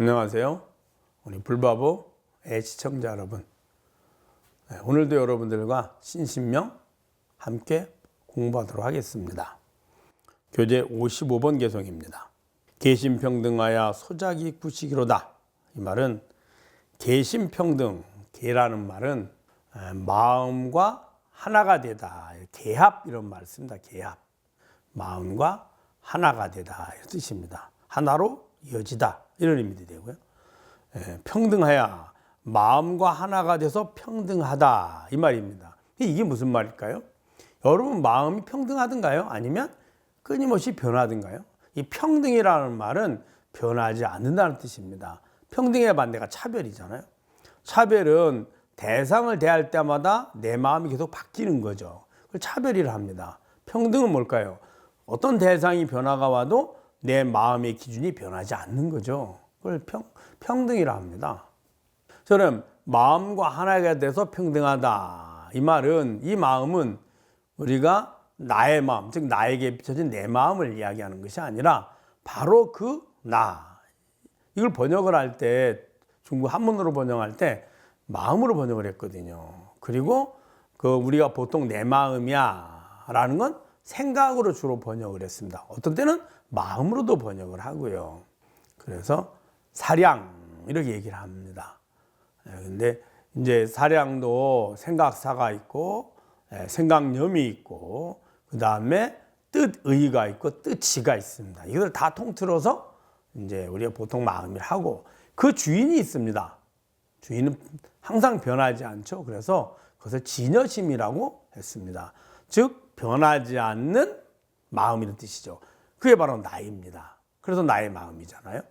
안녕하세요. 우리 불바보의 시청자 여러분. 오늘도 여러분들과 신신명 함께 공부하도록 하겠습니다. 교재 55번 개송입니다. 계심평등하여 소작이 구시기로다. 이 말은 계심평등, 계라는 말은 마음과 하나가 되다. 계합 이런 말을 씁니다. 계합. 마음과 하나가 되다. 이런 뜻입니다. 하나로 이어지다. 이런 의미도 되고요. 평등하여 마음과 하나가 돼서 평등하다. 이 말입니다. 이게 무슨 말일까요? 여러분 마음이 평등하든가요? 아니면 끊임없이 변하든가요? 이 평등이라는 말은 변하지 않는다는 뜻입니다. 평등의 반대가 차별이잖아요. 차별은 대상을 대할 때마다 내 마음이 계속 바뀌는 거죠. 그걸 차별이라 합니다. 평등은 뭘까요? 어떤 대상이 변화가 와도 내 마음의 기준이 변하지 않는 거죠. 그걸 평등이라 합니다. 저는 마음과 하나가 돼서 평등하다. 이 말은, 이 마음은 우리가 나의 마음, 즉 나에게 비춰진 내 마음을 이야기하는 것이 아니라 바로 그 나. 이걸 번역을 할 때, 중국 한문으로 번역할 때 마음으로 번역을 했거든요. 그리고 우리가 보통 내 마음이야 라는 건 생각으로 주로 번역을 했습니다. 어떤 때는 마음으로도 번역을 하고요. 그래서 사량 이렇게 얘기를 합니다. 근데 이제 사량도 생각사가 있고 생각념이 있고 그 다음에 뜻의가 있고 뜻이가 있습니다. 이걸 다 통틀어서 이제 우리가 보통 마음을 하고 그 주인이 있습니다. 주인은 항상 변하지 않죠. 그래서 그것을 진여심이라고 했습니다. 즉 변하지 않는 마음이라는 뜻이죠. 그게 바로 나입니다. 그래서 나의 마음이잖아요.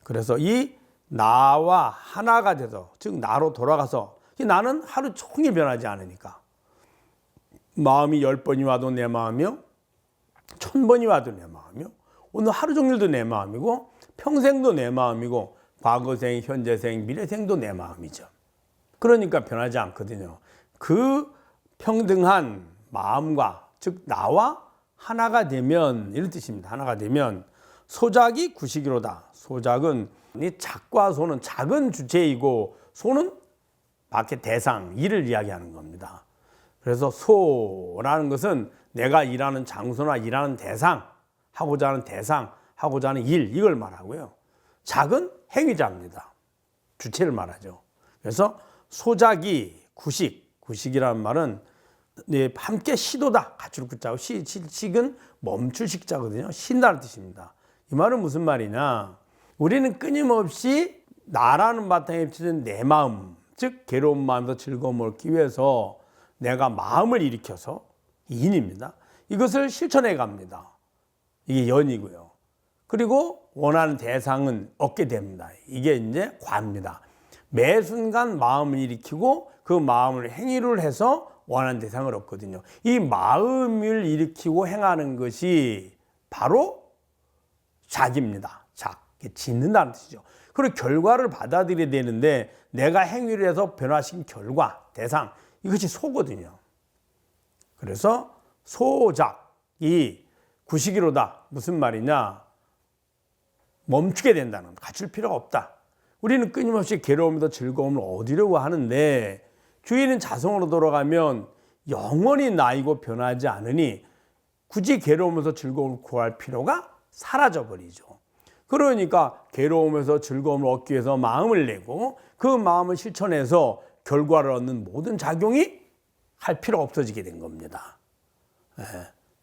그래서 이 나와 하나가 돼서, 즉 나로 돌아가서, 나는 하루 종일 변하지 않으니까 마음이 10번이 와도 내 마음이요, 1000번이 와도 내 마음이요, 오늘 하루 종일도 내 마음이고 평생도 내 마음이고 과거생, 현재생, 미래생도 내 마음이죠. 그러니까 변하지 않거든요. 그 평등한 마음과, 즉 나와 하나가 되면, 이런 뜻입니다. 하나가 되면 소작이 구시기로다. 소작은 이 작과 소는 작은 주체이고 소는 밖에 대상, 일을 이야기하는 겁니다. 그래서 소라는 것은 내가 일하는 장소나 일하는 대상, 하고자 하는 대상, 하고자 하는 일, 이걸 말하고요. 작은 행위자입니다. 주체를 말하죠. 그래서 소작이 구식이라는 말은 함께 시도다. 가출을 붙자고 식은 멈출 식자거든요. 쉰다는 뜻입니다. 이 말은 무슨 말이냐? 우리는 끊임없이 나라는 바탕에 비춰진 내 마음, 즉 괴로운 마음에서 즐거움을 얻기 위해서 내가 마음을 일으켜서 인입니다. 이것을 실천해 갑니다. 이게 연이고요. 그리고 원하는 대상은 얻게 됩니다. 이게 이제 과입니다. 매 순간 마음을 일으키고 그 마음을 행위를 해서 원하는 대상을 얻거든요. 이 마음을 일으키고 행하는 것이 바로 작입니다. 작, 짓는다는 뜻이죠. 그리고 결과를 받아들여야 되는데 내가 행위를 해서 변화시킨 결과, 대상, 이것이 소거든요. 그래서 소작이 구시기로다. 무슨 말이냐? 멈추게 된다는, 갖출 필요가 없다. 우리는 끊임없이 괴로움에서 즐거움을 얻으려고 하는데 주인은 자성으로 돌아가면 영원히 나이고 변하지 않으니 굳이 괴로움에서 즐거움을 구할 필요가 사라져버리죠. 그러니까 괴로움에서 즐거움을 얻기 위해서 마음을 내고 그 마음을 실천해서 결과를 얻는 모든 작용이 할 필요가 없어지게 된 겁니다.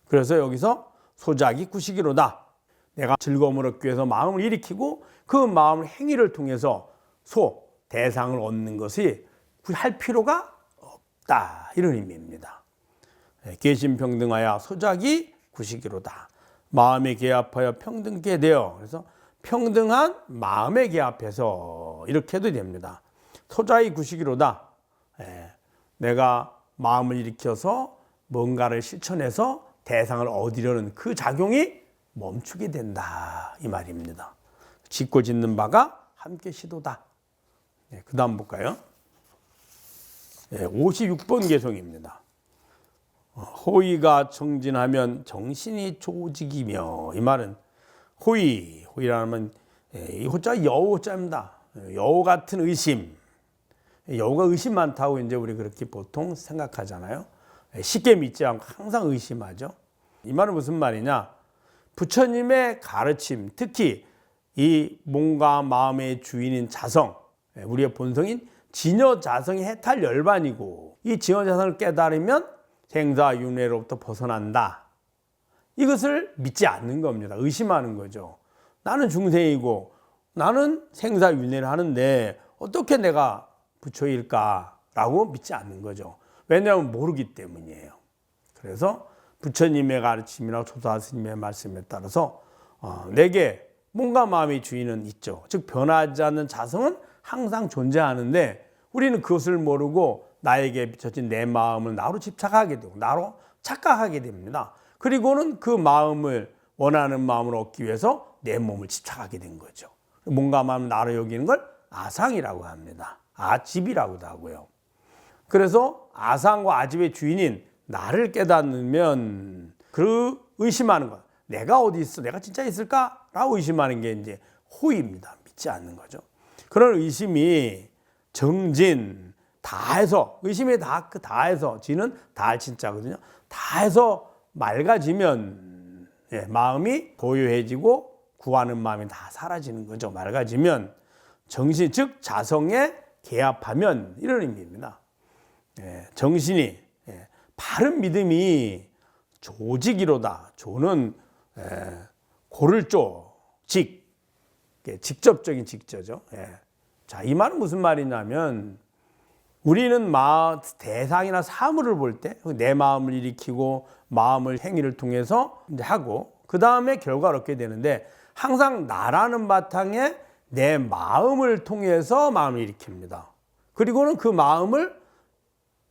그래서 여기서 소작이 구시기로다. 내가 즐거움을 얻기 위해서 마음을 일으키고 그 마음을 행위를 통해서 대상을 얻는 것이 할 필요가 없다. 이런 의미입니다. 계심평등하여 소작이 구시기로다. 마음에 개합하여 평등케 되어, 그래서 평등한 마음에 개합해서 이렇게 해도 됩니다. 소작이 구시기로다. 내가 마음을 일으켜서 뭔가를 실천해서 대상을 얻으려는 그 작용이 멈추게 된다. 이 말입니다. 짓고 짓는 바가 함께 시도다. 그 다음 볼까요? 56번 개송입니다. 호의가 청진하면 정신이 조직이며, 이 말은 호의라는 이 호자 여우 호자입니다. 여우 같은 의심. 여우가 의심 많다고 이제 우리 그렇게 보통 생각하잖아요. 쉽게 믿지 않고 항상 의심하죠. 이 말은 무슨 말이냐? 부처님의 가르침, 특히 이 몸과 마음의 주인인 자성, 우리의 본성인 진여자성이 해탈 열반이고, 이 진여자성을 깨달으면 생사윤회로부터 벗어난다. 이것을 믿지 않는 겁니다. 의심하는 거죠. 나는 중생이고 나는 생사윤회를 하는데 어떻게 내가 부처일까라고 믿지 않는 거죠. 왜냐하면 모르기 때문이에요. 그래서 부처님의 가르침이나 조사 스님의 말씀에 따라서 내게 몸과 마음의 주인은 있죠. 즉 변하지 않는 자성은 항상 존재하는데 우리는 그것을 모르고 나에게 비춰진 내 마음을 나로 집착하게 되고 나로 착각하게 됩니다. 그리고는 그 마음을 원하는 마음을 얻기 위해서 내 몸을 집착하게 된 거죠. 몸과 마음을 나로 여기는 걸 아상이라고 합니다. 아집이라고도 하고요. 그래서 아상과 아집의 주인인 나를 깨닫으면 그 의심하는 것, 내가 어디 있어? 내가 진짜 있을까? 라고 의심하는 게 이제 호의입니다. 믿지 않는 거죠. 그런 의심이 정진, 다해서, 의심이 다해서, 진은 다할 진짜거든요. 다해서 맑아지면 마음이 고요해지고 구하는 마음이 다 사라지는 거죠. 맑아지면 정신, 즉 자성에 개합하면 이런 의미입니다. 정신이 바른 믿음이 조직이로다. 조는 고를 조, 직, 직접적인 직저죠. 자, 이 말은 무슨 말이냐면 우리는 대상이나 사물을 볼 때 내 마음을 일으키고 마음을 행위를 통해서 이제 하고 그 다음에 결과를 얻게 되는데 항상 나라는 바탕에 내 마음을 통해서 마음을 일으킵니다. 그리고는 그 마음을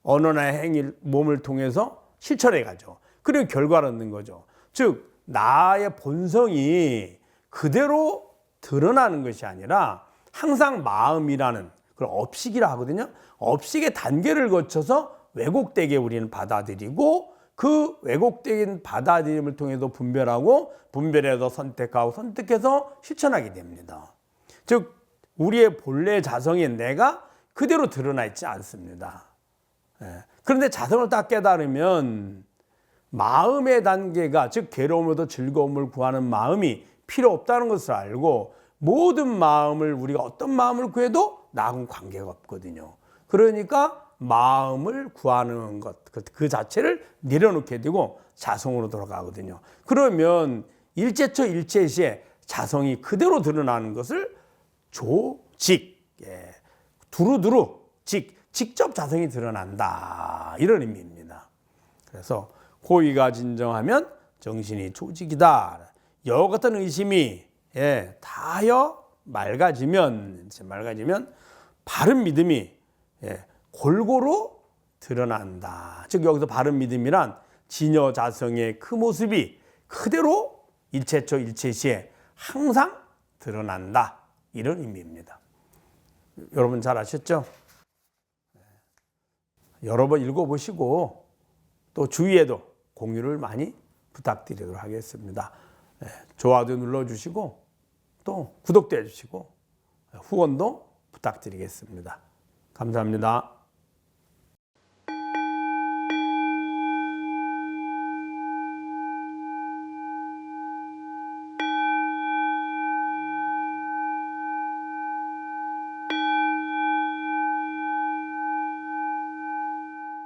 언어나 행위, 몸을 통해서 실천해 가죠. 그리고 결과를 얻는 거죠. 즉 나의 본성이 그대로 드러나는 것이 아니라 항상 마음이라는 그걸 업식이라 하거든요. 업식의 단계를 거쳐서 왜곡되게 우리는 받아들이고 그 왜곡된 받아들임을 통해서 분별하고 분별해서 선택하고 선택해서 실천하게 됩니다. 즉 우리의 본래 자성인 내가 그대로 드러나 있지 않습니다. 그런데 자성을 딱 깨달으면 마음의 단계가 즉 괴로움으로도 즐거움을 구하는 마음이 필요 없다는 것을 알고 모든 마음을 우리가 어떤 마음을 구해도 나하고는 관계가 없거든요. 그러니까 마음을 구하는 것 그 자체를 내려놓게 되고 자성으로 돌아가거든요. 그러면 일체처 일체시에 자성이 그대로 드러나는 것을 조직, 두루두루 직접 자성이 드러난다 이런 의미입니다. 그래서 호의가 진정하면 정신이 조직이다. 여우 같은 의심이 다하여 맑아지면 바른 믿음이 골고루 드러난다. 즉 여기서 바른 믿음이란 진여자성의 그 모습이 그대로 일체처 일체시에 항상 드러난다 이런 의미입니다. 여러분 잘 아셨죠? 여러 번 읽어보시고 또 주위에도 공유를 많이 부탁드리도록 하겠습니다. 좋아도 눌러주시고 또 구독도 해주시고 후원도 부탁드리겠습니다. 감사합니다.